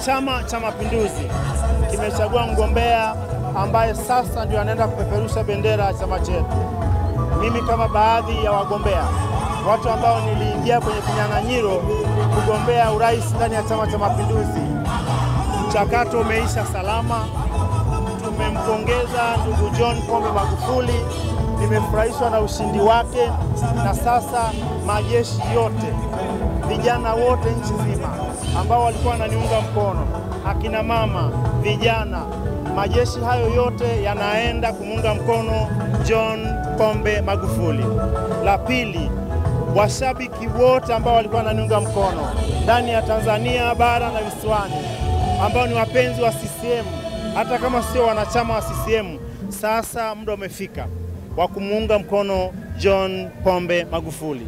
Chama cha Mapinduzi kimechagua mgombea ambaye sasa ndio anaenda kupeperusha bendera ya chama chetu. Mimi kama baadhi ya wagombea, watu ambao niliingia kwenye kinyang'anyiro kugombea urais ndani ya Chama cha Mapinduzi, mchakato umeisha salama. Tumempongeza ndugu John Pombe Magufuli, nimefurahishwa na ushindi wake, na sasa majeshi yote, vijana wote nchi nzima ambao walikuwa wananiunga mkono, akina mama, vijana, majeshi hayo yote yanaenda kumuunga mkono John Pombe Magufuli. La pili, washabiki wote ambao walikuwa wananiunga mkono ndani ya Tanzania bara na visiwani, ambao ni wapenzi wa CCM, hata kama sio wanachama wa CCM, sasa muda umefika wa kumuunga mkono John Pombe Magufuli.